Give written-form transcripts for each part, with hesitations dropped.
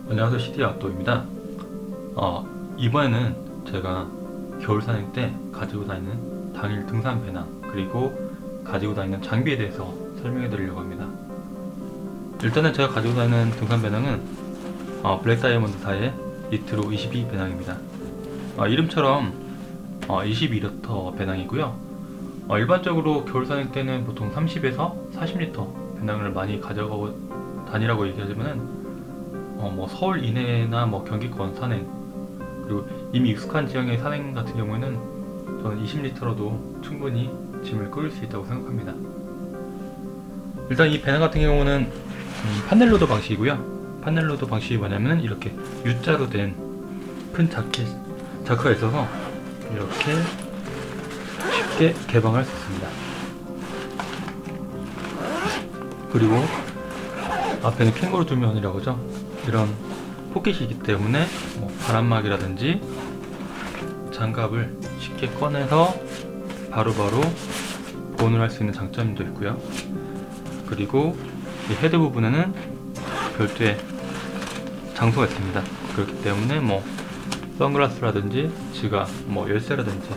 안녕하세요, CT 아웃도어입니다. 이번에는 제가 겨울 산행 때 가지고 다니는 당일 등산 배낭 그리고 가지고 다니는 장비에 대해서 설명해 드리려고 합니다. 일단은 제가 가지고 다니는 등산 배낭은 블랙 다이아몬드사의 니트로 22 배낭입니다. 이름처럼 22리터 배낭이고요. 일반적으로 겨울 산행 때는 보통 30에서 40리터 배낭을 많이 가져가고 다니라고 얘기하지만은 뭐 서울 이내나 뭐 경기권 산행 그리고 이미 익숙한 지형의 산행 같은 경우에는 저는 20리터로도 충분히 짐을 끌을 수 있다고 생각합니다. 일단 이 배낭 같은 경우는 판넬로더 방식이고요. 판넬로더 방식이 뭐냐면 이렇게 U자로 된 큰 자크가 있어서 이렇게 쉽게 개방할 수 있습니다. 그리고 앞에는 캥거루 두면이라고 하죠. 이런 포켓이 있기 때문에 바람막이라든지 장갑을 쉽게 꺼내서 바로바로 보온을 할 수 있는 장점도 있고요. 그리고 이 헤드 부분에는 별도의 장소가 있습니다. 그렇기 때문에 선글라스라든지 지갑, 열쇠라든지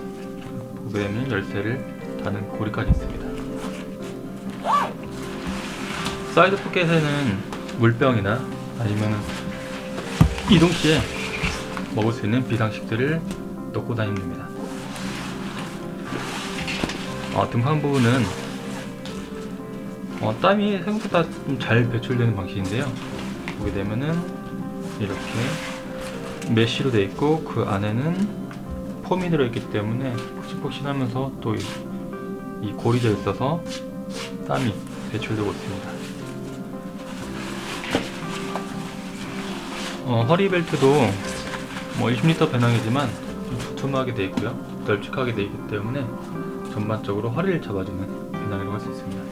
보게 되면 열쇠를 다는 고리까지 있습니다. 사이드 포켓에는 물병이나 아니면 이동 시에 먹을 수 있는 비상식들을 넣고 다니면 됩니다. 등산 부분은 땀이 생각보다 좀 잘 배출되는 방식인데요. 보게 되면은 이렇게 메쉬로 되어 있고 그 안에는 폼이 들어있기 때문에 폭신폭신하면서 또 이 고리져 있어서 땀이 배출되고 있습니다. 허리벨트도 20리터 배낭이지만 좀 두툼하게 되어 있고요. 널찍하게 되어 있기 때문에 전반적으로 허리를 잡아주는 배낭이라고 할 수 있습니다.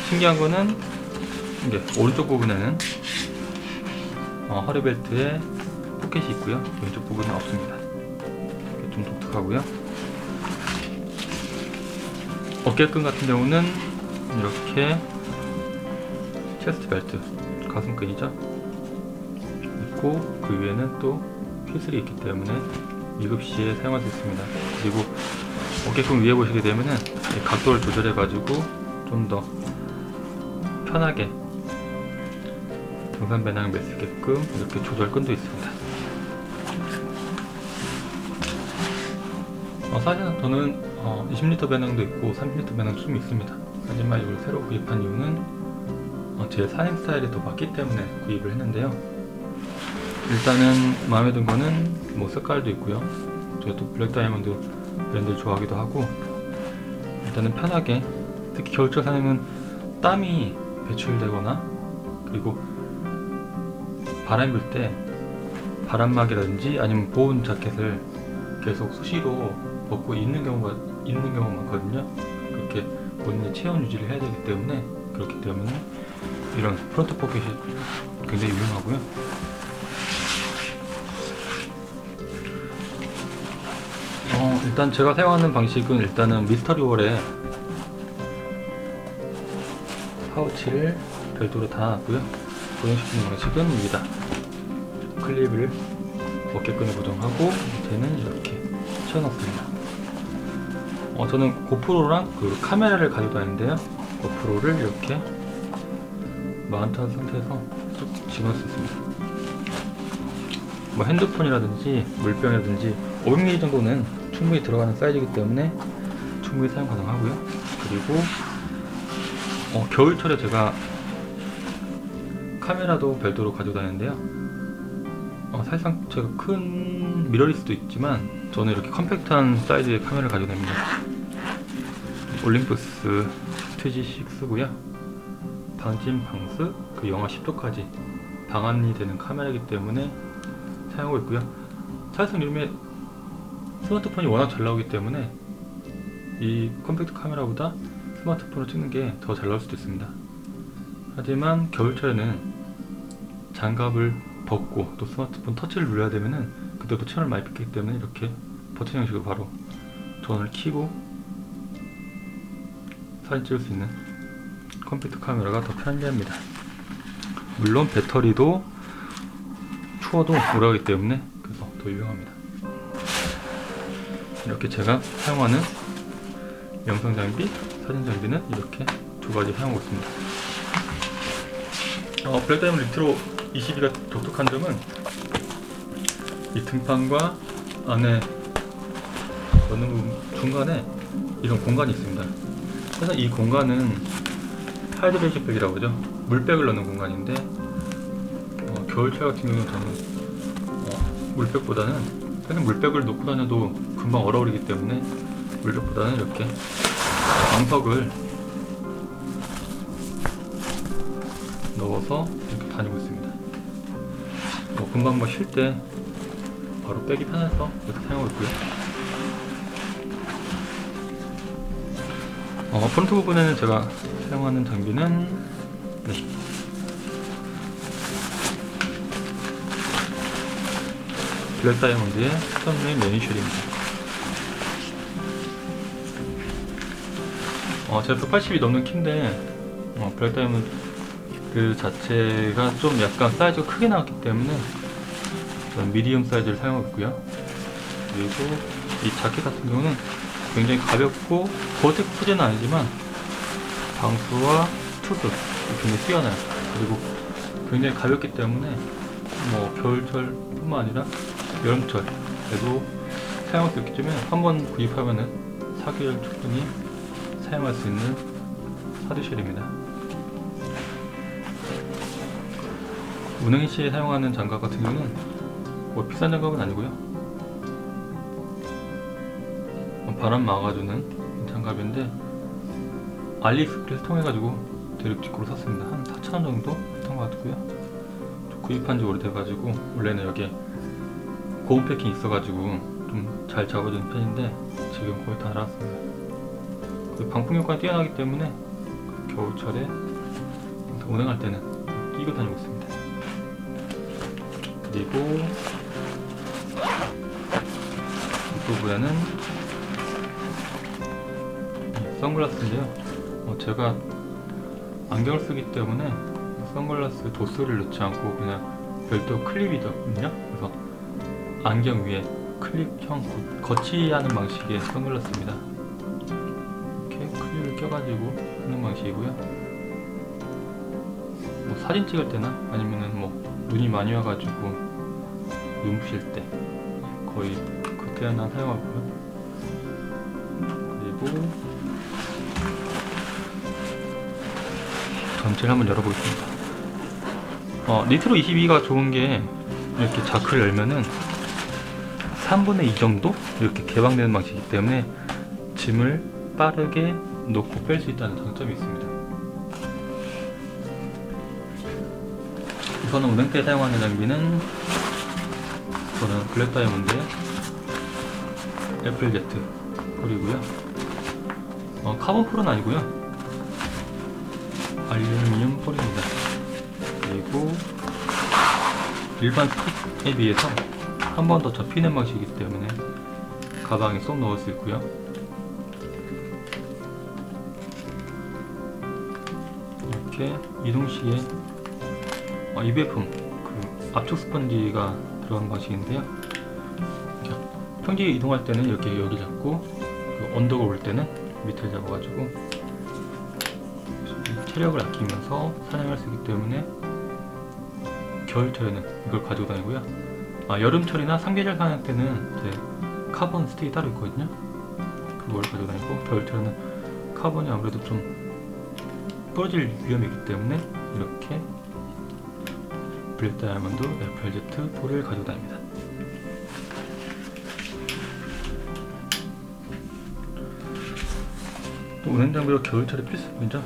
신기한 거는 이게 오른쪽 부분에는 허리벨트에 포켓이 있고요. 왼쪽 부분은 없습니다. 이게 좀 독특하고요. 어깨끈 같은 경우는 이렇게 체스트 벨트, 가슴끈이죠. 있고 그 위에는 또 휘슬이 있기 때문에 위급 시에 사용할 수 있습니다. 그리고 어깨끈 위에 보시게 되면은 각도를 조절해 가지고 좀 더 편하게 등산 배낭을 맬 수 있게끔 이렇게 조절끈도 있습니다. 사실 저는 20리터 배낭도 있고 30리터 배낭도 좀 있습니다. 하지만 이걸 새로 구입한 이유는 제 산행 스타일에 더 맞기 때문에 구입을 했는데요. 일단은 마음에 든 거는 색깔도 있고요. 제가 또 블랙 다이아몬드 브랜드를 좋아하기도 하고, 일단은 편하게, 특히 겨울철 산행은 땀이 배출되거나 그리고 바람이 불 때 바람막이라든지 아니면 보온 자켓을 계속 수시로 벗고 있는 경우가 많거든요. 그렇게 본인의 체온 유지를 해야 되기 때문에, 그렇기 때문에 이런 프론트 포켓이 굉장히 유용하고요. 일단 제가 사용하는 방식은 일단은 미스터리월에 파우치를 별도로 달아놨고요. 고정시키는 방식은 위에다 클립을 어깨끈에 고정하고 밑에는 이렇게 채워놨습니다. 저는 고프로랑 그 카메라를 가지고 다니는데요. 고프로를 이렇게 마운트한 상태에서 쭉 집어넣을 수 있습니다. 핸드폰이라든지 물병이라든지 500ml 정도는 충분히 들어가는 사이즈이기 때문에 충분히 사용 가능하고요. 그리고 겨울철에 제가 카메라도 별도로 가지고 다니는데요. 사실상 제가 큰 미러리스도 있지만 저는 이렇게 컴팩트한 사이즈의 카메라를 가지고 다닙니다. 올림푸스 TG6고요. 방진 방수, 그 영하 10도까지 방한이 되는 카메라이기 때문에 사용하고 있고요. 사실상 요즘에 스마트폰이 워낙 잘 나오기 때문에 이 컴팩트 카메라보다 스마트폰으로 찍는 게 더 잘 나올 수도 있습니다. 하지만 겨울철에는 장갑을 벗고 또 스마트폰 터치를 눌러야 되면은 그때도 체온을 많이 뺏기 때문에 이렇게 버튼 형식으로 바로 전원을 켜고 사진 찍을 수 있는 컴팩트 카메라가 더 편리합니다. 물론 배터리도 추워도 오래가기 때문에 그래서 더 유용합니다. 이렇게 제가 사용하는 영상 장비, 사진 장비는 이렇게 두 가지 사용하고 있습니다. 블랙다이몬드 니트로 22가 독특한 점은 이 등판과 안에 넣는 부분 중간에 이런 공간이 있습니다. 그래서 이 공간은 하이드레이션 백이라고 하죠. 물백을 넣는 공간인데 겨울철 같은 경우는 저는 물백보다는 그냥 물백을 놓고 다녀도 금방 얼어버리기 때문에 물백보다는 이렇게 방석을 넣어서 이렇게 다니고 있습니다. 금방 쉴 때 바로 빼기 편해서 이렇게 사용하고 있고요. 프론트 부분에는 제가 사용하는 장비는 블랙 다이아몬드의 스톤레인 매니쉘입니다. 제가 180이 넘는 키인데 블랙 다이아몬드 그 자체가 좀 약간 사이즈가 크게 나왔기 때문에 저는 미디엄 사이즈를 사용하고 있고요. 그리고 이 자켓 같은 경우는 굉장히 가볍고 고텍 소재는 아니지만 방수와 투수 굉장히 뛰어나요. 그리고 굉장히 가볍기 때문에 겨울철 뿐만 아니라 여름철에도 사용할 수 있기 때문에 한번 구입하면은 4개월 충분히 사용할 수 있는 하드쉘입니다. 운행 시에 사용하는 장갑 같은 경우는 비싼 장갑은 아니고요. 바람 막아주는 장갑인데 알리익스프레스 통해가지고 대륙직구로 샀습니다. 한 4,000원 정도 했던 것 같고요. 구입한 지 오래돼가지고 원래는 여기에 고무 패킹이 있어가지고 좀 잘 잡아주는 편인데 지금 거의 다 나왔습니다. 방풍 효과가 뛰어나기 때문에 겨울철에 운행할 때는 끼고 다니고 있습니다. 그리고 이 부분에는 선글라스인데요. 제가 안경을 쓰기 때문에 선글라스 도수를 넣지 않고 그냥 별도 클립이거든요. 그래서 안경 위에 클립형 거치하는 방식의 선글라스입니다. 이렇게 클립을 껴가지고 하는 방식이고요. 사진 찍을 때나 아니면은 눈이 많이 와가지고 눈부실 때 거의 그때 하나 사용하고요. 그리고 전체를 한번 열어보겠습니다. 니트로 22가 좋은게 이렇게 자크를 열면은 3분의 2 정도 이렇게 개방되는 방식이기 때문에 짐을 빠르게 놓고 뺄 수 있다는 장점이 있습니다. 우선 운행 때 사용하는 장비는 저는 블랙 다이아몬드의 애플 제트 폴이고요. 카본 폴은 아니고요. 알루미늄 폴입니다. 그리고 일반 핏에 비해서 한 번 더 접히는 방식이기 때문에 가방에 쏙 넣을 수 있고요. 이렇게 이동 시에 이베품 압축 스펀지가 들어간 방식인데요. 평지에 이동할 때는 이렇게 여기 잡고 언덕을 올 때는 밑을 잡아가지고 체력을 아끼면서 사용할 수 있기 때문에 겨울철에는 이걸 가지고 다니고요. 여름철이나 삼계절 사용 때는 이제 카본 스틱이 따로 있거든요. 그걸 가지고 다니고 겨울철에는 카본이 아무래도 좀 부러질 위험이 있기 때문에 이렇게 블랙 다이아몬드 애플 제트 폴을 가지고 다닙니다. 또 운행 장비로 겨울철에 필수품이죠.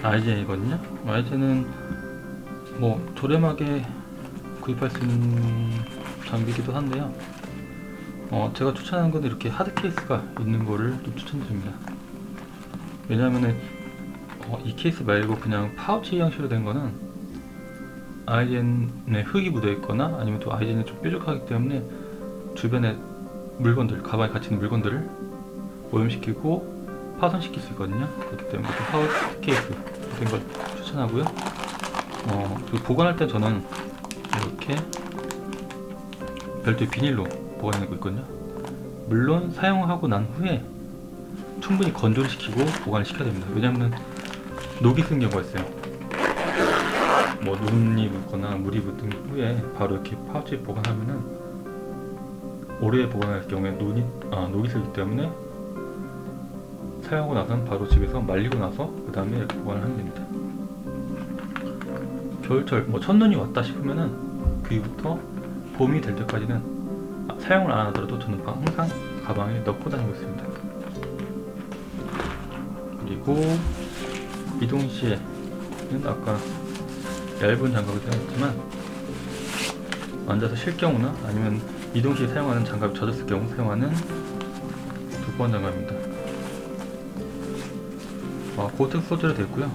아이젠이거든요. 아이젠은 저렴하게 구입할 수 있는 장비이기도 한데요. 제가 추천하는 건 이렇게 하드 케이스가 있는 거를 좀 추천드립니다. 왜냐하면은 이 케이스 말고 그냥 파우치 형식으로 된 거는 아이젠에 흙이 묻어 있거나 아니면 또 아이젠이 좀 뾰족하기 때문에 주변에 물건들, 가방에 갇히는 물건들을 오염시키고 파손시킬 수 있거든요. 그렇기 때문에 파우치 케이스 된 걸 추천하고요. 그리고 보관할 때 저는 이렇게 별도의 비닐로 보관하고 있거든요. 물론 사용하고 난 후에 충분히 건조를 시키고 보관을 시켜야 됩니다. 왜냐하면 녹이 쓰는 경우가 있어요. 뭐 눈이 묻거나 물이 묻은 후에 바로 이렇게 파우치에 보관하면은 오래 보관할 경우에 녹이 쓰기 때문에 사용하고 나서는 바로 집에서 말리고 나서 그 다음에 이렇게 보관을 하면 됩니다. 겨울철 뭐 첫눈이 왔다 싶으면은 그 이후부터 봄이 될 때까지는 사용을 안 하더라도 저는 항상 가방에 넣고 다니고 있습니다. 그리고 이동 시에는 아까 얇은 장갑을 사용했지만 앉아서 쉴 경우나 아니면 이동 시에 사용하는 장갑이 젖었을 경우 사용하는 두꺼운 장갑입니다. 고텍 소재로 되어 있고요.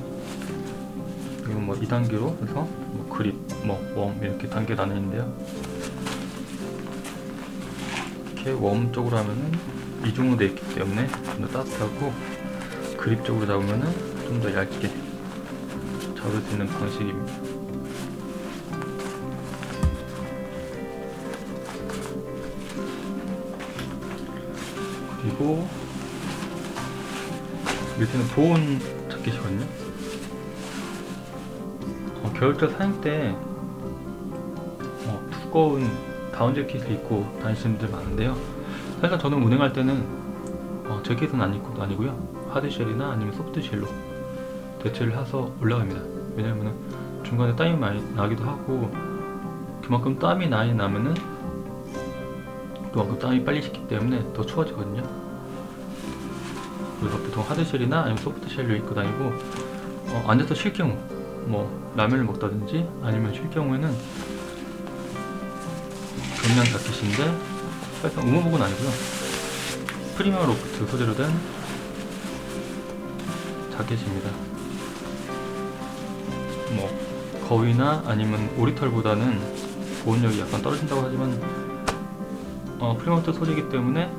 이건 뭐 2단계로 해서 뭐 그립, 뭐 웜 이렇게 단계 나뉘는데요. 이렇게 웜 쪽으로 하면은 이중으로 되어 있기 때문에 좀 더 따뜻하고, 그립 쪽으로 잡으면은 좀 더 얇게 잡을 수 있는 방식입니다. 그리고 밑에는 보온 자켓이거든요. 겨울철 사용 때 두꺼운 다운 재킷을 입고 다니시는 분들 많은데요. 사실 저는 운행할 때는 재킷은 안 입고 다니고요. 하드쉘이나 아니면 소프트쉘로 대체를 해서 올라갑니다. 왜냐면 중간에 땀이 많이 나기도 하고, 그만큼 땀이 많이 나면은 그만큼 땀이 빨리 식기 때문에 더 추워지거든요. 그래서 보통 하드쉘이나 아니면 소프트쉘로 입고 다니고, 앉아서 쉴 경우 뭐 라면을 먹다든지 아니면 쉴 경우에는 경량 자켓인데 사실상 의무복은 아니고요. 프리미엄 로프트 소재로 된 자켓입니다. 뭐 거위나 아니면 오리털보다는 보온력이 약간 떨어진다고 하지만 프리미엄 로프트 소재이기 때문에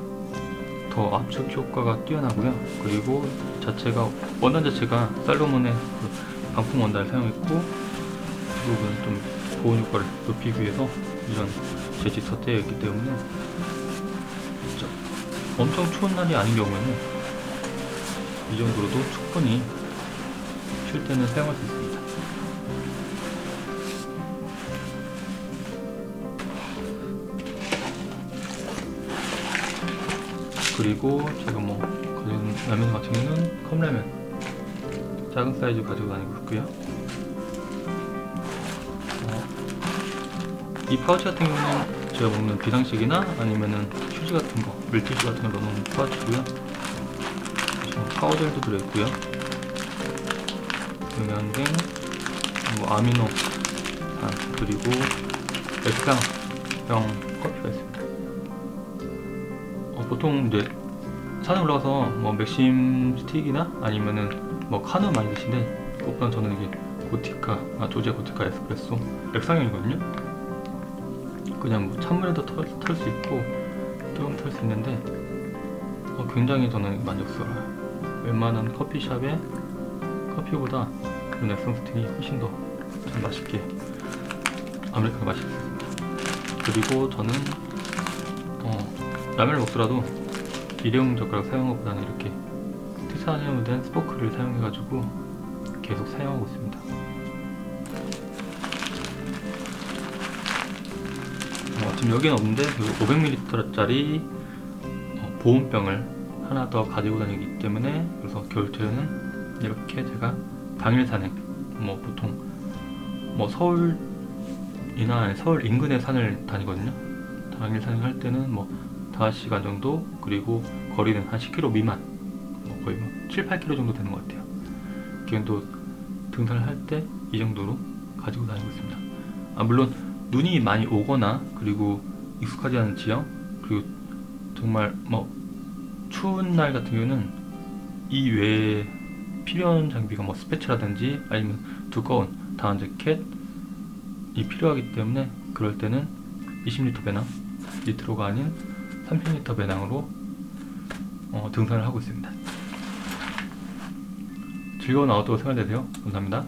더 압축 효과가 뛰어나고요. 그리고 자체가 원단 자체가 살로몬의 방풍 원단을 사용했고, 이 부분은 좀 보온 효과를 높이기 위해서 이런 재질 덧대어 있기 때문에 진짜 엄청 추운 날이 아닌 경우에는 이 정도로도 충분히 쉴 때는 사용할 수 있습니다. 그리고 제가 뭐 가지고 라면 같은 경우는 컵라면 작은 사이즈 가지고 다니고 있고요. 이 파우치 같은 경우는 제가 먹는 비상식이나 아니면은 휴지 같은 거, 물티슈 같은 거 넣는 파우치고요. 파우젤도 들어있고요. 영양갱, 뭐 아미노산, 그리고 액상형 커피가 있습니다. 보통 이제 산에 올라가서 뭐 맥심 스틱이나 아니면은 뭐 카누 많이 드시는데, 그것보다 저는 이게 고티카, 조지아 고티카 에스프레소 액상형이거든요. 그냥 뭐 찬물에도 털 수 있고 뜨거운 털 수 있는데 굉장히 저는 만족스러워요. 웬만한 커피숍의 커피보다 이런 액상 스틱이 훨씬 더 맛있게 아메리카노 맛있습니다. 그리고 저는 라면을 먹더라도 일회용 젓가락 사용하는 것보다는 이렇게 티타늄으로 된 스포크를 사용해가지고 계속 사용하고 있습니다. 지금 여기는 없는데 500ml짜리 보온병을 하나 더 가지고 다니기 때문에, 그래서 겨울철에는 이렇게 제가 당일 산행, 뭐 보통 뭐 서울이나 서울 인근의 산을 다니거든요. 당일 산행할 때는 뭐 5시간 정도, 그리고 거리는 한 10km 미만, 뭐 거의 뭐 7, 8km 정도 되는 것 같아요. 기온도 등산을 할 때 이 정도로 가지고 다니고 있습니다. 물론 눈이 많이 오거나 그리고 익숙하지 않은 지형, 그리고 정말 뭐 추운 날 같은 경우는 이 외에 필요한 장비가 뭐 스패츠라든지 아니면 두꺼운 다운 재킷이 필요하기 때문에, 그럴 때는 20리터 배낭, 리트로가 아닌 30리터 배낭으로 등산을 하고 있습니다. 즐거운 아웃도어 생활 되세요. 감사합니다.